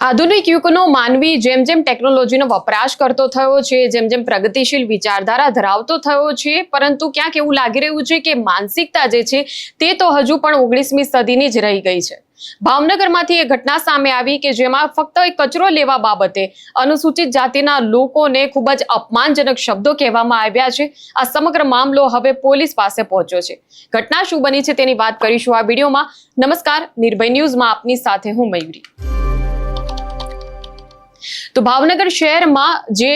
આધુનિક યુગનો માનવી જેમ જેમ ટેકનોલોજીનો વપરાશ કરતો થયો છે, જેમ જેમ પ્રગતિશીલ વિચારધારા ધરાવતો થયો છે, પરંતુ ક્યાંક એવું લાગી રહ્યું છે કે માનસિકતા જે છે તે તો હજુ પણ 19મી સદીની જ રહી ગઈ છે। ભાવનગરમાંથી એક ઘટના સામે આવી કે જેમાં ફક્ત કચરો લેવા બાબતે અનુસૂચિત જાતિના લોકોને ખૂબ જ અપમાનજનક શબ્દો કહેવામાં આવ્યા છે। આ સમગ્ર મામલો હવે પોલીસ પાસે પહોંચ્યો છે। ઘટના શું બની છે તેની વાત કરીશું આ વિડીયોમાં। નમસ્કાર, નિર્ભય ન્યૂઝમાં આપની સાથે હું મયુરી। તો ભાવનગર શહેરમાં જે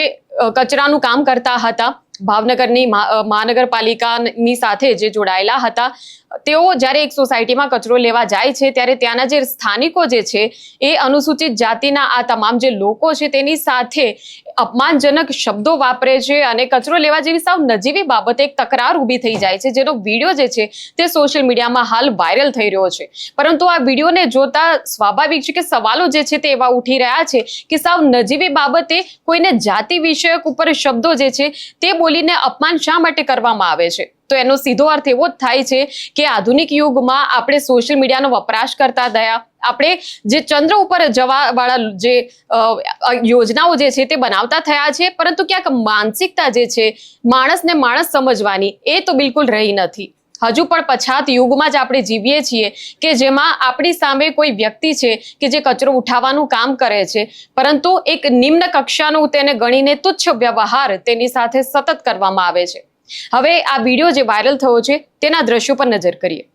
કચરાનું કામ કરતા હતા, ભાવનગરની મહાનગરપાલિકાની સાથે જે જોડાયેલા હતા, તેઓ જ્યારે એક સોસાયટીમાં કચરો લેવા જાય છે ત્યારે ત્યાંના જે સ્થાનિકો જે છે એ અનુસૂચિત જાતિના આ તમામ જે લોકો છે તેની સાથે અપમાનજનક શબ્દો વાપરે છે અને કચરો લેવા જેવી સાવ નજીવી બાબતે એક તકરાર ઊભી થઈ જાય છે, જેનો વિડીયો જે છે તે સોશિયલ મીડિયામાં હાલ વાયરલ થઈ રહ્યો છે। પરંતુ આ વિડીયોને જોતા સ્વાભાવિક છે કે સવાલો જે છે તે એવા ઉઠી રહ્યા છે કે સાવ નજીવી બાબતે કોઈને જાતિ વિષયક ઉપર શબ્દો જે છે તે બોલીને અપમાન શા માટે કરવામાં આવે છે। તો એનો સીધો અર્થ એવો જ થાય છે કે આધુનિક યુગમાં આપણે સોશિયલ મીડિયાનો વપરાશ કરતા થયા, આપણે જે ચંદ્ર ઉપર જવા વાળા જે યોજનાઓ જે છે તે બનાવતા થયા છે, પરંતુ ક્યાંક માનસિકતા જે છે માણસને માણસ સમજવાની એ તો બિલકુલ રહી નથી। હજુ પણ પછાત યુગમાં જ આપણે જીવીએ છીએ કે જેમાં આપણી સામે કોઈ વ્યક્તિ છે કે જે કચરો ઉઠાવવાનું કામ કરે છે, પરંતુ એક નિમ્ન કક્ષાનું તેને ગણીને તુચ્છ વ્યવહાર તેની સાથે સતત કરવામાં આવે છે। હવે આ વિડીયો જે વાયરલ થયો છે તેના દ્રશ્યો પર નજર કરીએ।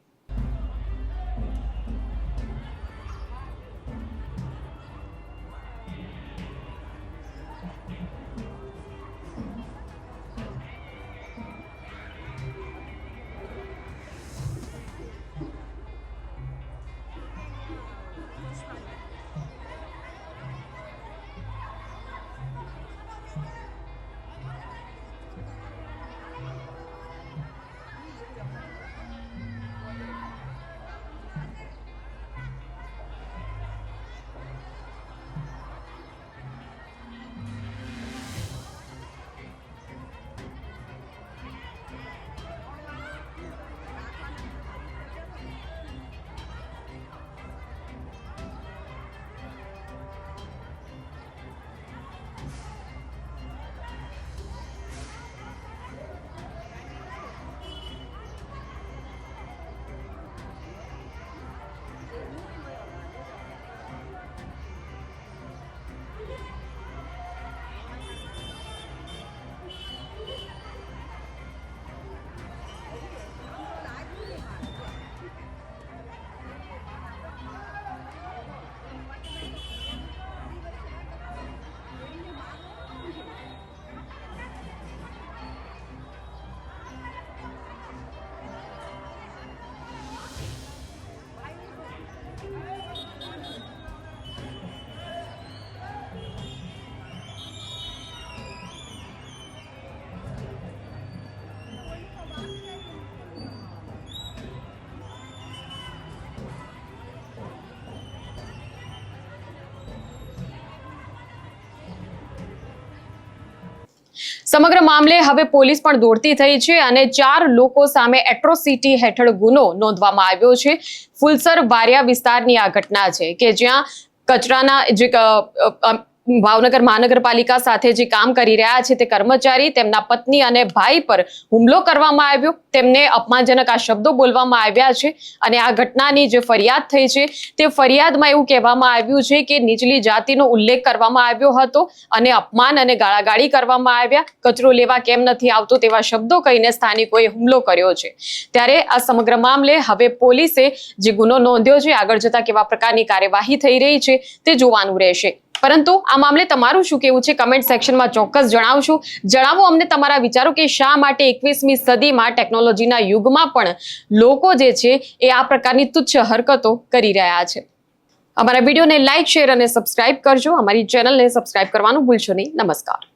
સમગ્ર મામલે હવે પોલીસ પણ દોડતી થઈ છે અને 4 લોકો સામે એટ્રોસિટી હેઠળ ગુનો નોંધવામાં આવ્યો છે। ફુલસર વારિયા વિસ્તારની આ ઘટના છે કે જ્યાં કચરાના જે ભાવનગર મહાનગરપાલિકા સાથે જે કામ કરી રહ્યા છે તે કર્મચારી, તેમના પત્ની અને ભાઈ પર હુમલો કરવામાં આવ્યો, તેમને અપમાનજનક આ શબ્દો બોલવામાં આવ્યા છે અને આ ઘટનાની જે ફરિયાદ થઈ છે તે ફરિયાદમાં એવું કહેવામાં આવ્યું છે કે નીચલી જાતિનો ઉલ્લેખ કરવામાં આવ્યો હતો અને અપમાન અને ગાળાગાળી કરવામાં આવ્યા, કચરો લેવા કેમ નથી આવતો તેવા શબ્દો કહીને સ્થાનિકોએ હુમલો કર્યો છે। ત્યારે આ સમગ્ર મામલે હવે પોલીસે જે ગુનો નોંધ્યો છે, આગળ જતા કેવા પ્રકારની કાર્યવાહી થઈ રહી છે તે જોવાનું રહેશે। પરંતુ આ મામલે તમારું શું કહેવું છે કમેન્ટ સેક્શનમાં ચોક્કસ જણાવશો। જણાવો અમને તમારા વિચારો કે શા માટે 21મી સદીમાં ટેકનોલોજીના યુગમાં પણ લોકો જે છે એ આ પ્રકારની તુચ્છ હરકતો કરી રહ્યા છે। અમારા વિડીયોને લાઇક, શેર અને સબસ્ક્રાઇબ કરજો। અમારી ચેનલને સબસ્ક્રાઇબ કરવાનું ભૂલશો નહીં। નમસ્કાર।